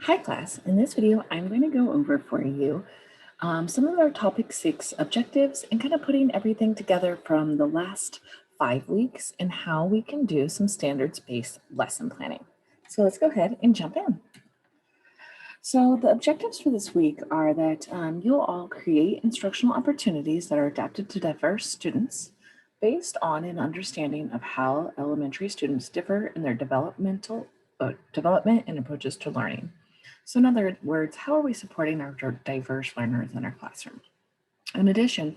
Hi class, in this video I'm going to go over for you some of our topic 6 objectives and kind of putting everything together from the last 5 weeks and how we can do some standards-based lesson planning. So let's go ahead and jump in. So the objectives for this week are that you'll all create instructional opportunities that are adapted to diverse students based on an understanding of how elementary students differ in their development and approaches to learning. So in other words, how are we supporting our diverse learners in our classroom? In addition,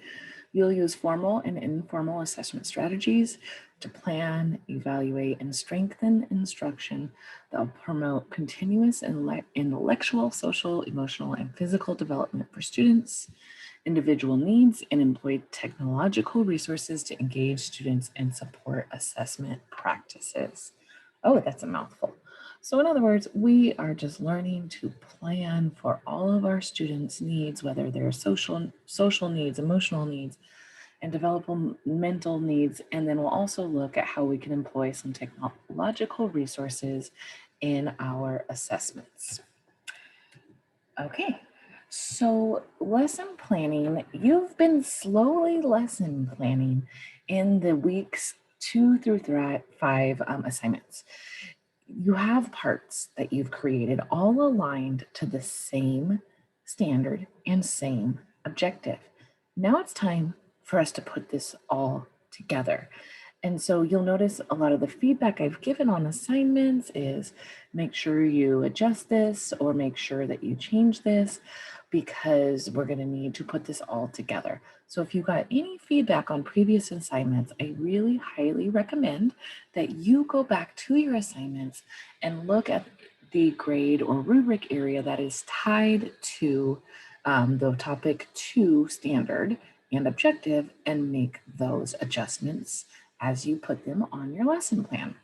you'll use formal and informal assessment strategies to plan, evaluate, and strengthen instruction that will promote continuous intellectual, social, emotional, and physical development for students, individual needs, and employ technological resources to engage students and support assessment practices. Oh, that's a mouthful. So in other words, we are just learning to plan for all of our students' needs, whether they're social needs, emotional needs, and developmental needs. And then we'll also look at how we can employ some technological resources in our assessments. Okay, so lesson planning, you've been slowly lesson planning in the weeks 2 through 5 assignments. You have parts that you've created all aligned to the same standard and same objective. Now it's time for us to put this all together. And so you'll notice a lot of the feedback I've given on assignments is make sure you adjust this or make sure that you change this because we're going to need to put this all together. So if you got any feedback on previous assignments, I really highly recommend that you go back to your assignments and look at the grade or rubric area that is tied to the topic 2 standard and objective and make those adjustments as you put them on your lesson plan.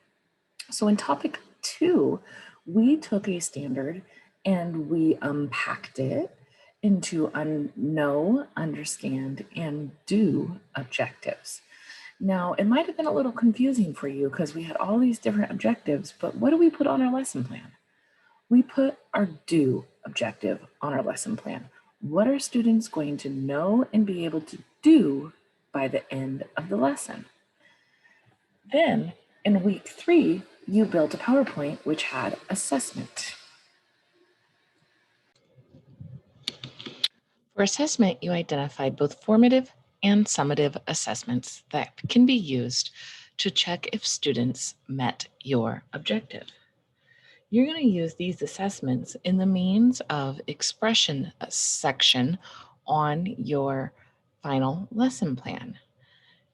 So in topic 2, we took a standard and we unpacked it into know, understand, and do objectives. Now, it might have been a little confusing for you because we had all these different objectives, but what do we put on our lesson plan? We put our do objective on our lesson plan. What are students going to know and be able to do by the end of the lesson? Then in week 3, you built a PowerPoint which had assessment. For assessment, you identified both formative and summative assessments that can be used to check if students met your objective. You're going to use these assessments in the means of expression section on your final lesson plan.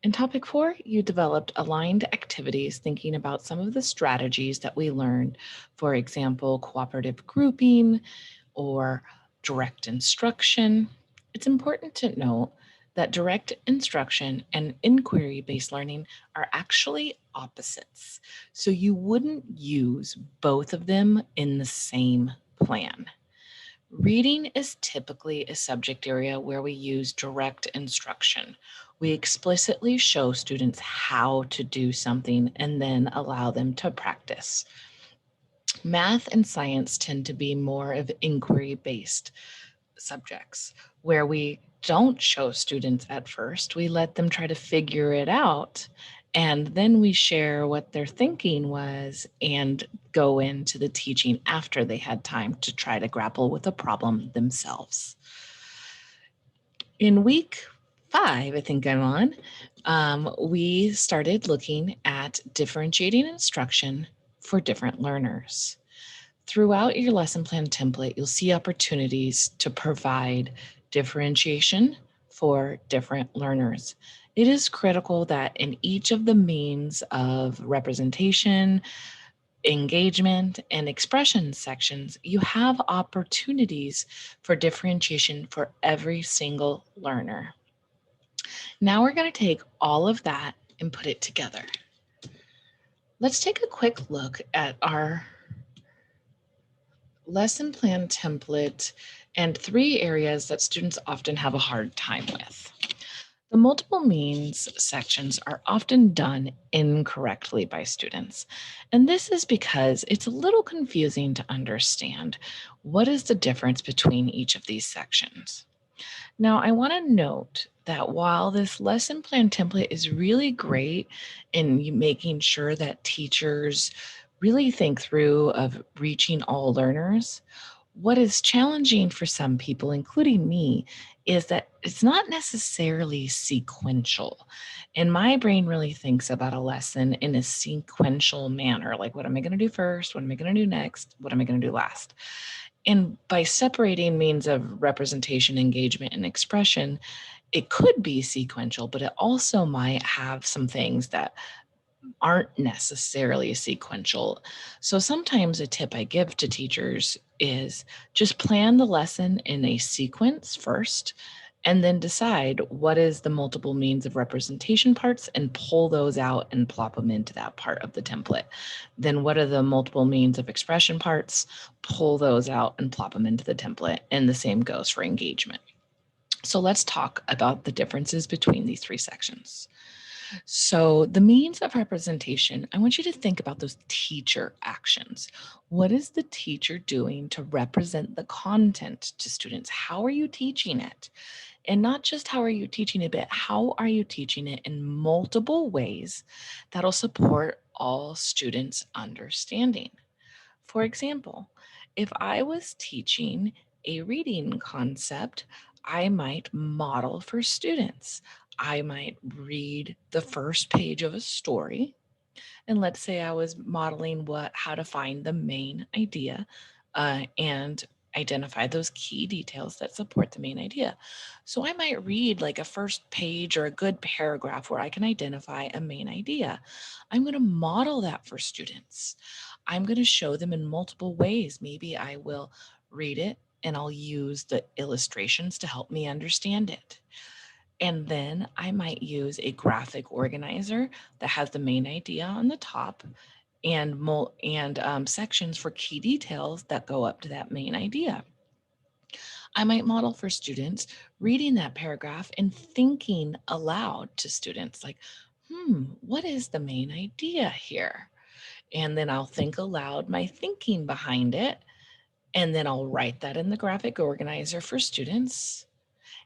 In topic 4, you developed aligned activities thinking about some of the strategies that we learned, for example, cooperative grouping or direct instruction. It's important to note that direct instruction and inquiry-based learning are actually opposites. So you wouldn't use both of them in the same plan. Reading is typically a subject area where we use direct instruction. We explicitly show students how to do something and then allow them to practice. Math and science tend to be more of inquiry-based subjects where we don't show students at first. We let them try to figure it out, and then we share what their thinking was and go into the teaching after they had time to try to grapple with a problem themselves. In week 5, I think I'm on, we started looking at differentiating instruction for different learners. Throughout your lesson plan template, you'll see opportunities to provide differentiation for different learners. It is critical that in each of the means of representation, engagement, and expression sections, you have opportunities for differentiation for every single learner. Now we're going to take all of that and put it together. Let's take a quick look at our lesson plan template and 3 areas that students often have a hard time with. The multiple means sections are often done incorrectly by students. And this is because it's a little confusing to understand what is the difference between each of these sections. Now, I want to note that while this lesson plan template is really great in making sure that teachers really think through of reaching all learners, what is challenging for some people, including me, is that it's not necessarily sequential. And my brain really thinks about a lesson in a sequential manner. Like, what am I going to do first? What am I going to do next? What am I going to do last? And by separating means of representation, engagement, and expression, it could be sequential, but it also might have some things that aren't necessarily sequential. So sometimes a tip I give to teachers is just plan the lesson in a sequence first and then decide what is the multiple means of representation parts and pull those out and plop them into that part of the template. Then what are the multiple means of expression parts? Pull those out and plop them into the template. And the same goes for engagement. So let's talk about the differences between these three sections. So, the means of representation, I want you to think about those teacher actions. What is the teacher doing to represent the content to students? How are you teaching it? And not just how are you teaching it, but how are you teaching it in multiple ways that'll support all students' understanding? For example, if I was teaching a reading concept, I might model for students. I might read the first page of a story. And let's say I was modeling how to find the main idea and identify those key details that support the main idea. So I might read like a first page or a good paragraph where I can identify a main idea. I'm going to model that for students. I'm going to show them in multiple ways. Maybe I will read it and I'll use the illustrations to help me understand it. And then I might use a graphic organizer that has the main idea on the top and sections for key details that go up to that main idea. I might model for students reading that paragraph and thinking aloud to students like, what is the main idea here? And then I'll think aloud my thinking behind it. And then I'll write that in the graphic organizer for students.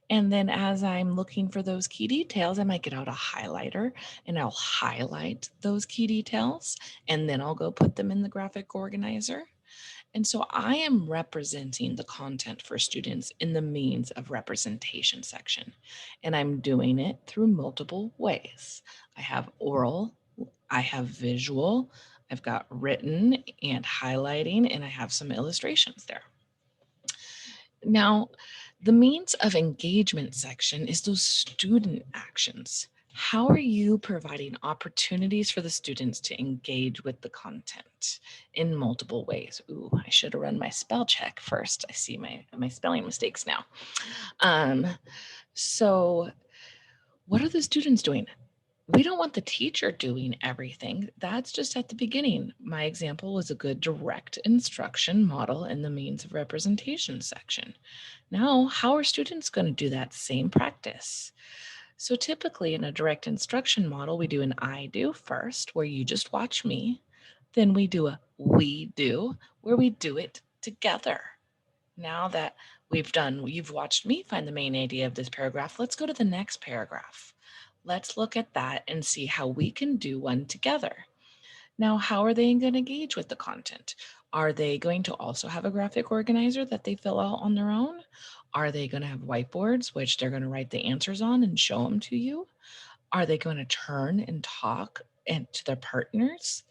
And then as I'm looking for those key details, I might get out a highlighter and I'll highlight those key details. And then I'll go put them in the graphic organizer. And so I am representing the content for students in the means of representation section. And I'm doing it through multiple ways. I have oral, I have visual, I've got written and highlighting, and I have some illustrations there. Now, the means of engagement section is those student actions. How are you providing opportunities for the students to engage with the content in multiple ways? Ooh, I should have run my spell check first. I see my spelling mistakes now. Um, so, what are the students doing? We don't want the teacher doing everything. That's just at the beginning. My example was a good direct instruction model in the means of representation section. Now, how are students going to do that same practice? So typically in a direct instruction model, we do an I do first, where you just watch me. Then we do a we do, where we do it together. Now that you've watched me find the main idea of this paragraph, let's go to the next paragraph. Let's look at that and see how we can do one together. Now, how are they going to engage with the content? Are they going to also have a graphic organizer that they fill out on their own? Are they going to have whiteboards, which they're going to write the answers on and show them to you? Are they going to turn and talk and to their partners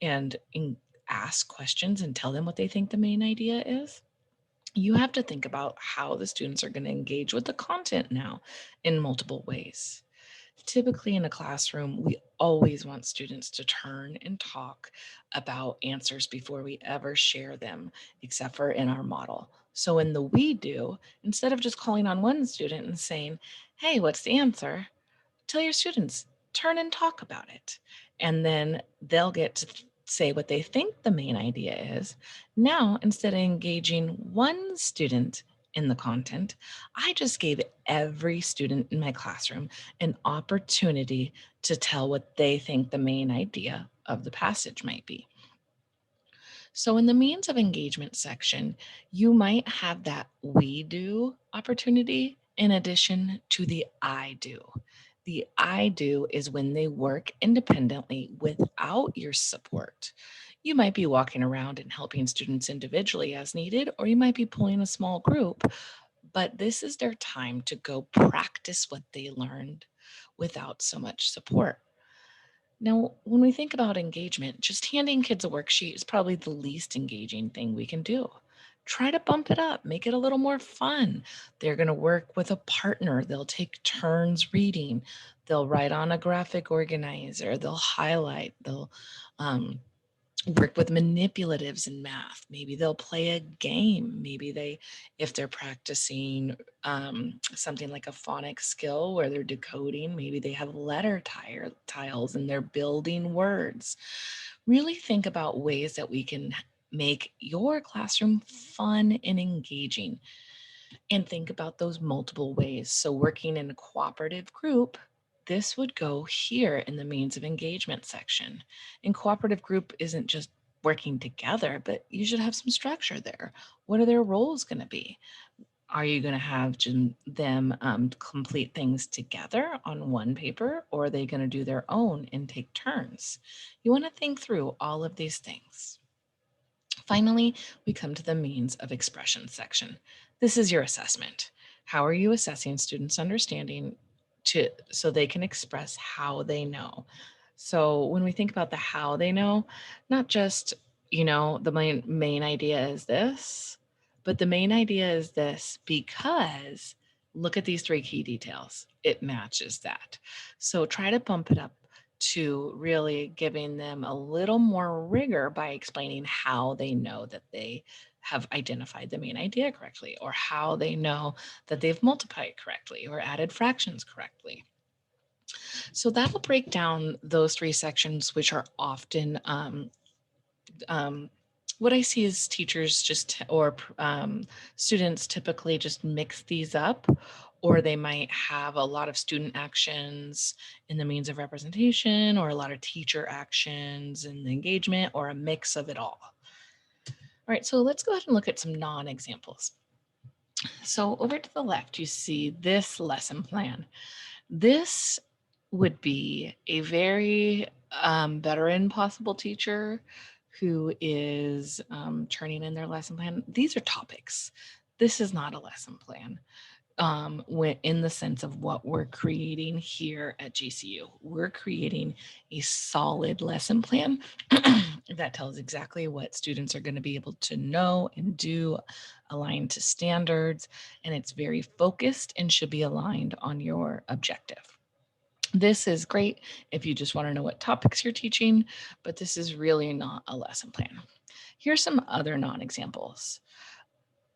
and ask questions and tell them what they think the main idea is? You have to think about how the students are going to engage with the content now in multiple ways. Typically in a classroom, we always want students to turn and talk about answers before we ever share them, except for in our model. So in the we do, instead of just calling on one student and saying, hey, what's the answer? Tell your students, turn and talk about it. And then they'll get to say what they think the main idea is. Now, instead of engaging one student in the content. I just gave every student in my classroom an opportunity to tell what they think the main idea of the passage might be. So, in the means of engagement section, you might have that we do opportunity in addition to the I do. The I do is when they work independently without your support. You might be walking around and helping students individually as needed, or you might be pulling a small group, but this is their time to go practice what they learned without so much support. Now, when we think about engagement, just handing kids a worksheet is probably the least engaging thing we can do. Try to bump it up, make it a little more fun. They're going to work with a partner, they'll take turns reading, they'll write on a graphic organizer, they'll highlight, they'll um, work with manipulatives in math. Maybe they'll play a game. Maybe they, if they're practicing something like a phonics skill where they're decoding, maybe they have letter tiles and they're building words. Really think about ways that we can make your classroom fun and engaging, and think about those multiple ways. So, working in a cooperative group, this would go here in the means of engagement section. And cooperative group isn't just working together, but you should have some structure there. What are their roles going to be? Are you going to have them complete things together on one paper, or are they going to do their own and take turns? You want to think through all of these things. Finally, we come to the means of expression section. This is your assessment. How are you assessing students' understanding so they can express how they know? So when we think about the how they know, not just, the main idea is this, but the main idea is this because look at these three key details. It matches that. So try to bump it up to really giving them a little more rigor by explaining how they know that they have identified the main idea correctly, or how they know that they've multiplied correctly or added fractions correctly. So that'll break down those three sections, which are often um, what I see is teachers or students typically just mix these up, or they might have a lot of student actions in the means of representation, or a lot of teacher actions in the engagement, or a mix of it all. All right, so let's go ahead and look at some non-examples. So over to the left, you see this lesson plan. This would be a very veteran possible teacher who is turning in their lesson plan. These are topics. This is not a lesson plan. In the sense of what we're creating here at GCU, we're creating a solid lesson plan that tells exactly what students are going to be able to know and do, aligned to standards, and it's very focused and should be aligned on your objective. This is great if you just want to know what topics you're teaching, but this is really not a lesson plan. Here's some other non-examples.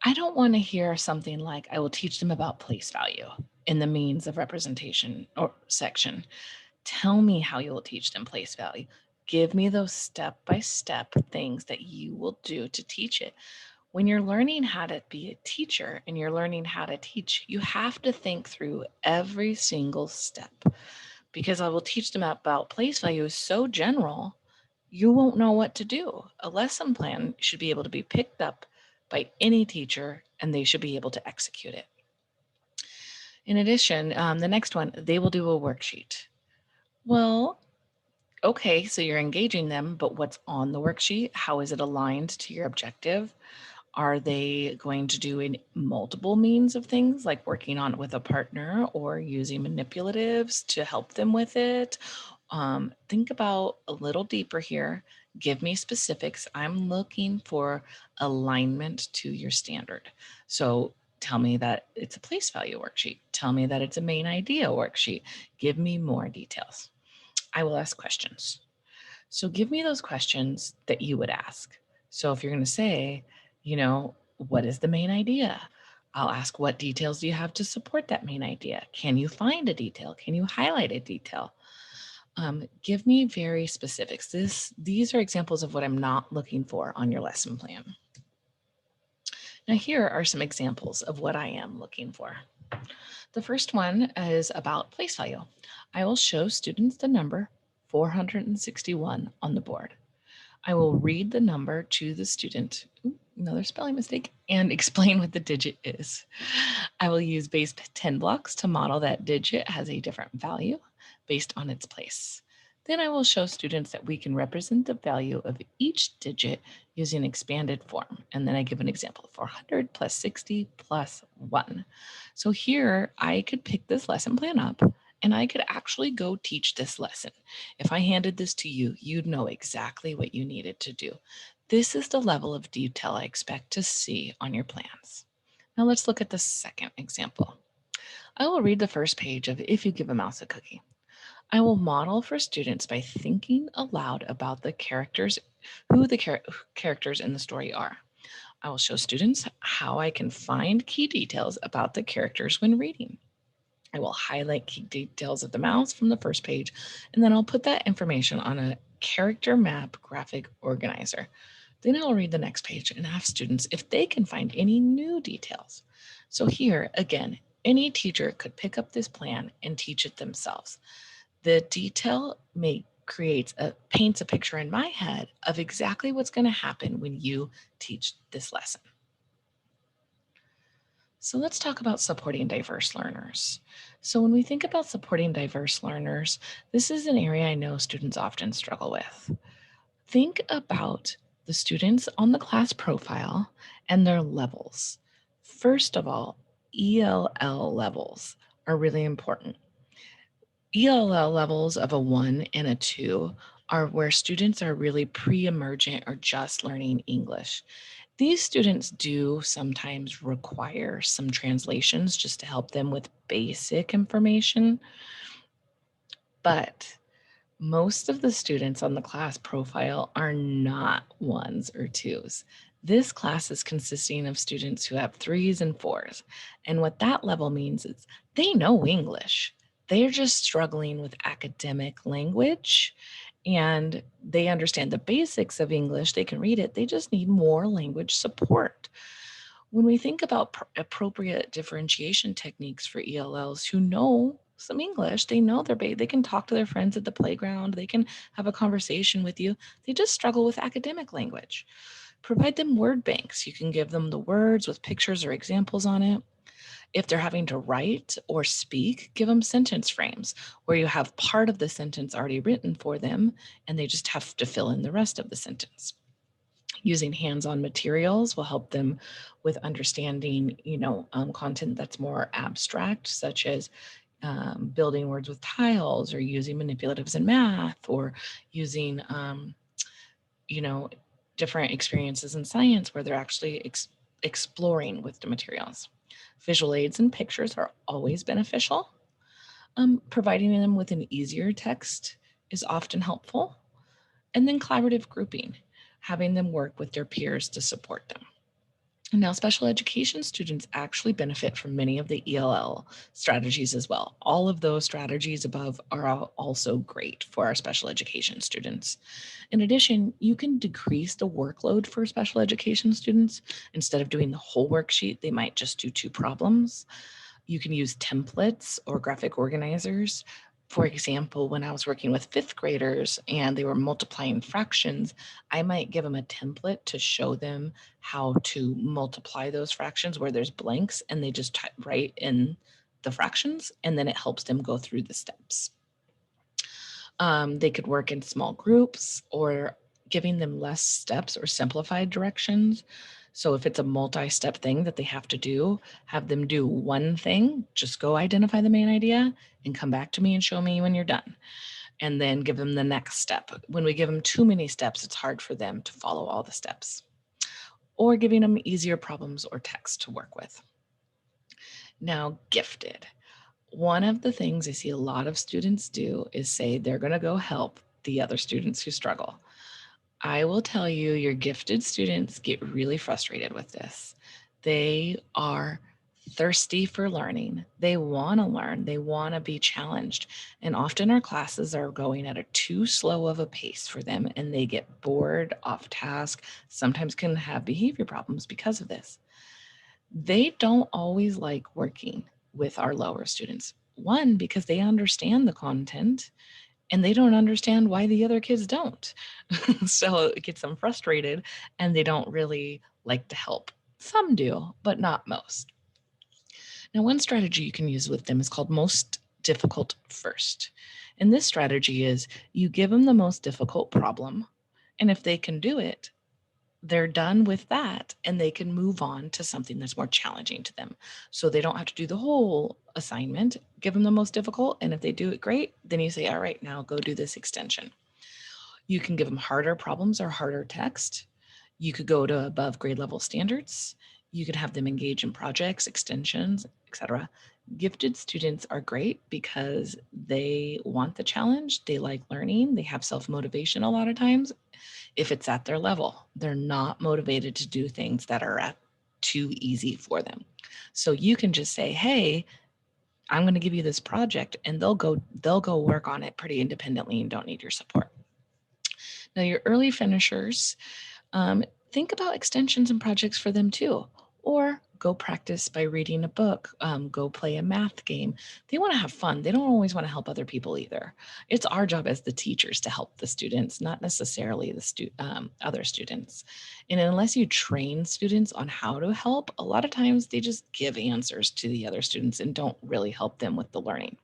I don't want to hear something like, I will teach them about place value in the means of representation or section. Tell me how you will teach them place value. Give me those step-by-step things that you will do to teach it. When you're learning how to be a teacher and you're learning how to teach, you have to think through every single step, because I will teach them about place value is so general, you won't know what to do. A lesson plan should be able to be picked up by any teacher and they should be able to execute it. In addition, the next one, they will do a worksheet. Well, okay, so you're engaging them, but what's on the worksheet? How is it aligned to your objective? Are they going to do in multiple means of things, like working on it with a partner or using manipulatives to help them with it? Think about a little deeper here. Give me specifics. I'm looking for alignment to your standard. So tell me that it's a place value worksheet. Tell me that it's a main idea worksheet. Give me more details. I will ask questions. So give me those questions that you would ask. So if you're going to say, what is the main idea? I'll ask, what details do you have to support that main idea? Can you find a detail? Can you highlight a detail? Give me very specifics. These are examples of what I'm not looking for on your lesson plan. Now, here are some examples of what I am looking for. The first one is about place value. I will show students the number 461 on the board. I will read the number to the student, another spelling mistake, and explain what the digit is. I will use base 10 blocks to model that digit has a different value based on its place. Then I will show students that we can represent the value of each digit using expanded form. And then I give an example, 400 plus 60 plus 1. So here I could pick this lesson plan up and I could actually go teach this lesson. If I handed this to you, you'd know exactly what you needed to do. This is the level of detail I expect to see on your plans. Now let's look at the second example. I will read the first page of If You Give a Mouse a Cookie. I will model for students by thinking aloud about the characters, who the characters in the story are. I will show students how I can find key details about the characters when reading. I will highlight key details of the mouse from the first page, and then I'll put that information on a character map graphic organizer. Then I'll read the next page and ask students if they can find any new details. So here, again, any teacher could pick up this plan and teach it themselves. The detail paints a picture in my head of exactly what's going to happen when you teach this lesson. So let's talk about supporting diverse learners. So when we think about supporting diverse learners, this is an area I know students often struggle with. Think about the students on the class profile and their levels. First of all, ELL levels are really important. ELL levels of a 1 and a 2 are where students are really pre-emergent or just learning English. These students do sometimes require some translations just to help them with basic information, but most of the students on the class profile are not ones or twos. This class is consisting of students who have threes and fours. And what that level means is they know English. They're just struggling with academic language and they understand the basics of English. They can read it. They just need more language support. When we think about appropriate differentiation techniques for ELLs who know some English, they know they can talk to their friends at the playground, they can have a conversation with you. They just struggle with academic language. Provide them word banks. You can give them the words with pictures or examples on it. If they're having to write or speak, give them sentence frames where you have part of the sentence already written for them and they just have to fill in the rest of the sentence. Using hands-on materials will help them with understanding, content that's more abstract, such as building words with tiles or using manipulatives in math or using, you know, different experiences in science where they're actually exploring with the materials. Visual aids and pictures are always beneficial. Providing them with an easier text is often helpful. And then collaborative grouping, having them work with their peers to support them. Now, special education students actually benefit from many of the ELL strategies as well. All of those strategies above are also great for our special education students. In addition, you can decrease the workload for special education students. Instead of doing the whole worksheet, they might just do 2 problems. You can use templates or graphic organizers. For example, when I was working with 5th graders and they were multiplying fractions, I might give them a template to show them how to multiply those fractions where there's blanks and they just write in the fractions and then it helps them go through the steps. They could work in small groups or giving them less steps or simplified directions. So if it's a multi-step thing that they have to do, have them do one thing, just go identify the main idea and come back to me and show me when you're done. And then give them the next step. When we give them too many steps, it's hard for them to follow all the steps. Or giving them easier problems or text to work with. Now, gifted. One of the things I see a lot of students do is say they're going to go help the other students who struggle. I will tell you, your gifted students get really frustrated with this. They are thirsty for learning. They want to learn, they want to be challenged. And often our classes are going at a too slow of a pace for them, and they get bored, off task, sometimes can have behavior problems because of this. They don't always like working with our lower students. One, because they understand the content and they don't understand why the other kids don't. So it gets them frustrated and they don't really like to help. Some do, but not most. Now, one strategy you can use with them is called most difficult first. And this strategy is you give them the most difficult problem. And if they can do it, they're done with that and they can move on to something that's more challenging to them. So they don't have to do the whole assignment, give them the most difficult. And if they do it great, then you say, all right, now go do this extension. You can give them harder problems or harder text. You could go to above grade level standards. You could have them engage in projects, extensions, etc. Gifted students are great because they want the challenge, they like learning, they have self motivation a lot of times. If it's at their level, they're not motivated to do things that are too easy for them. So you can just say, hey, I'm going to give you this project, and they'll go work on it pretty independently and don't need your support. Now, your early finishers, think about extensions and projects for them too, or go practice by reading a book, go play a math game. They want to have fun. They don't always want to help other people either. It's our job as the teachers to help the students, not necessarily the other students. And unless you train students on how to help, a lot of times they just give answers to the other students and don't really help them with the learning.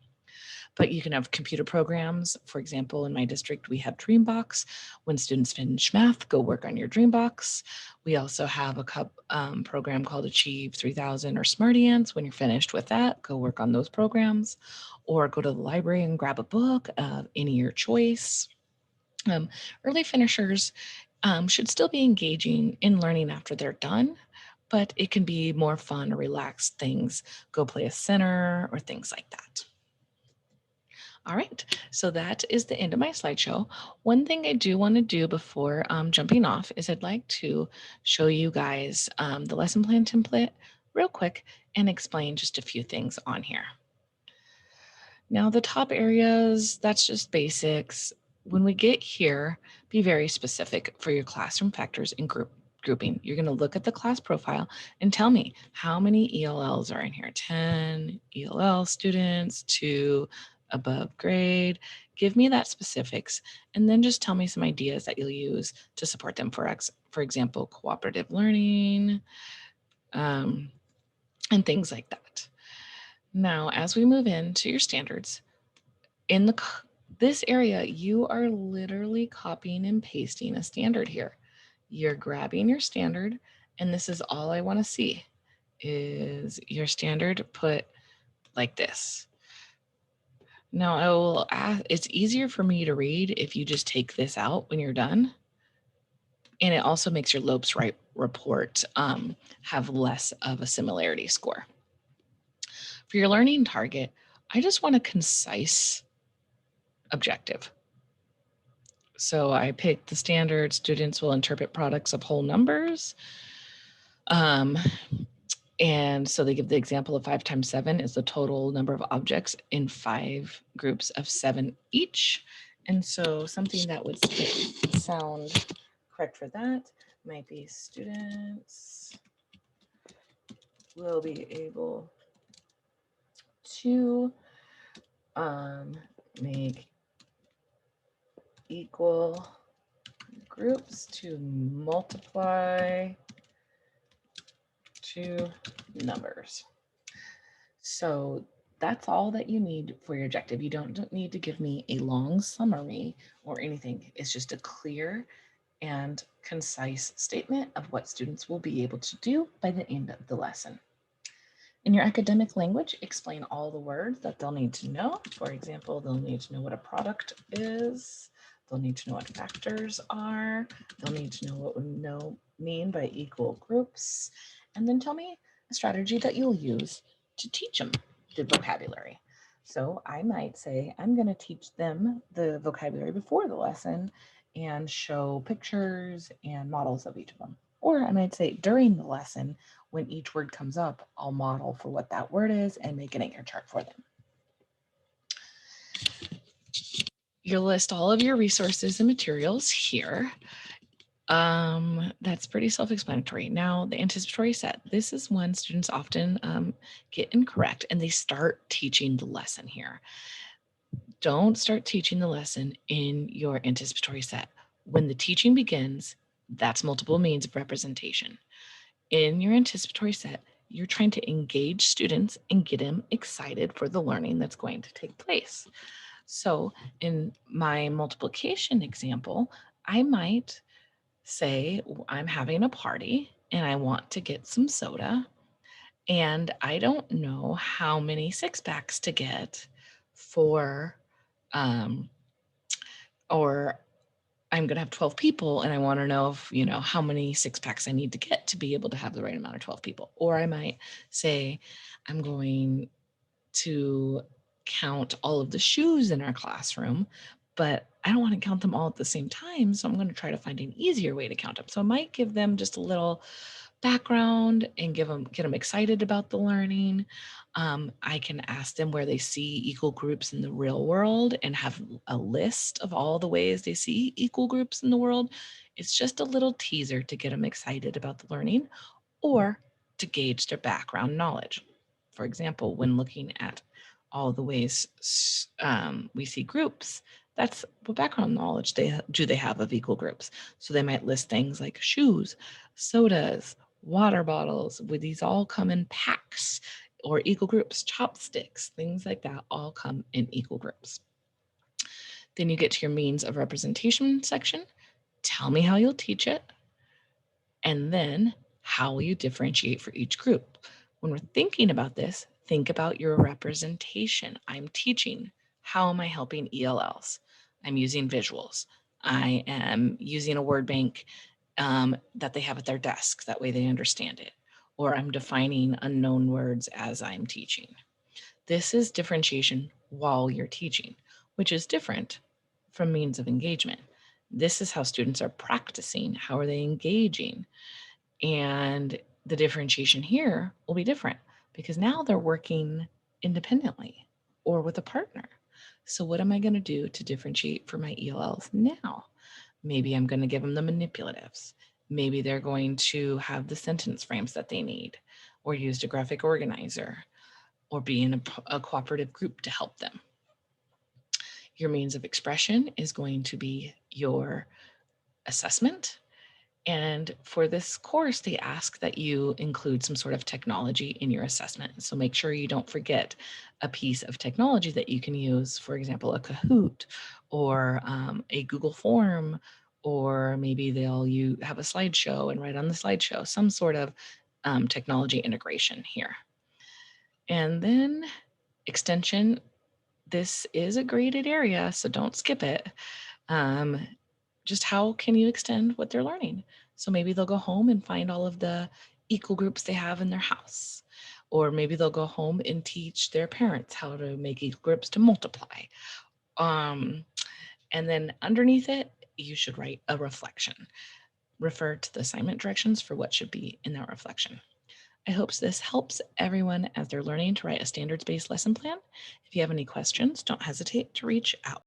But you can have computer programs. For example, in my district, we have Dreambox. When students finish math, go work on your Dreambox. We also have a program called Achieve 3000 or SmartyAnts. When you're finished with that, go work on those programs, or go to the library and grab a book of any your choice. Early finishers should still be engaging in learning after they're done, but it can be more fun or relaxed things. Go play a center or things like that. All right, so that is the end of my slideshow. One thing I do want to do before jumping off is I'd like to show you guys the lesson plan template real quick and explain just a few things on here. Now, the top areas, that's just basics. When we get here, be very specific for your classroom factors and grouping. You're going to look at the class profile and tell me how many ELLs are in here. 10 ELL students, 2 above grade. Give me that specifics, and then just tell me some ideas that you'll use to support them. For example, cooperative learning, and things like that. Now, as we move into your standards, in this area, you are literally copying and pasting a standard here. You're grabbing your standard, and this is all I want to see is your standard put like this. Now, I will ask, it's easier for me to read if you just take this out when you're done. And it also makes your Lopes Right report have less of a similarity score. For your learning target, I just want a concise objective. So I picked the standard students will interpret products of whole numbers. And so they give the example of 5 times 7 is the total number of objects in 5 groups of 7 each. And so something that would sound correct for that might be students will be able to make equal groups to multiply 2 numbers. So that's all that you need for your objective. You don't need to give me a long summary or anything. It's just a clear and concise statement of what students will be able to do by the end of the lesson. In your academic language, explain all the words that they'll need to know. For example, they'll need to know what a product is. They'll need to know what factors are. They'll need to know what we mean by equal groups. And then tell me a strategy that you'll use to teach them the vocabulary. So I might say, I'm going to teach them the vocabulary before the lesson and show pictures and models of each of them. Or I might say during the lesson, when each word comes up, I'll model for what that word is and make an anchor chart for them. You'll list all of your resources and materials here. That's pretty self-explanatory. Now, the anticipatory set, this is when students often get incorrect and they start teaching the lesson here. Don't start teaching the lesson in your anticipatory set. When the teaching begins, that's multiple means of representation. In your anticipatory set, you're trying to engage students and get them excited for the learning that's going to take place. So in my multiplication example, I might say I'm having a party and I want to get some soda, and I don't know how many six packs to get for, um, or I'm going to have 12 people and I want to know if, how many six packs I need to get to be able to have the right amount of 12 people. Or I might say, I'm going to count all of the shoes in our classroom, but I don't want to count them all at the same time. So I'm going to try to find an easier way to count them. So I might give them just a little background and get them excited about the learning. I can ask them where they see equal groups in the real world and have a list of all the ways they see equal groups in the world. It's just a little teaser to get them excited about the learning or to gauge their background knowledge. For example, when looking at all the ways we see groups, that's what background knowledge they have of equal groups. So they might list things like shoes, sodas, water bottles. Would these all come in packs or equal groups? Chopsticks, things like that all come in equal groups. Then you get to your means of representation section. Tell me how you'll teach it. And then how will you differentiate for each group? When we're thinking about this, think about your representation. I'm teaching. How am I helping ELLs? I'm using visuals. I am using a word bank that they have at their desk. That way they understand it. Or I'm defining unknown words as I'm teaching. This is differentiation while you're teaching, which is different from means of engagement. This is how students are practicing. How are they engaging? And the differentiation here will be different because now they're working independently or with a partner. So what am I going to do to differentiate for my ELLs now? Maybe I'm going to give them the manipulatives. Maybe they're going to have the sentence frames that they need, or use a graphic organizer, or be in a cooperative group to help them. Your means of expression is going to be your assessment. And for this course, they ask that you include some sort of technology in your assessment. So make sure you don't forget a piece of technology that you can use, for example, a Kahoot or a Google form, or maybe you have a slideshow and write on the slideshow, some sort of technology integration here. And then extension, this is a graded area, so don't skip it. Just how can you extend what they're learning? So maybe they'll go home and find all of the equal groups they have in their house. Or maybe they'll go home and teach their parents how to make equal groups to multiply. And then underneath it, you should write a reflection. Refer to the assignment directions for what should be in that reflection. I hope this helps everyone as they're learning to write a standards-based lesson plan. If you have any questions, don't hesitate to reach out.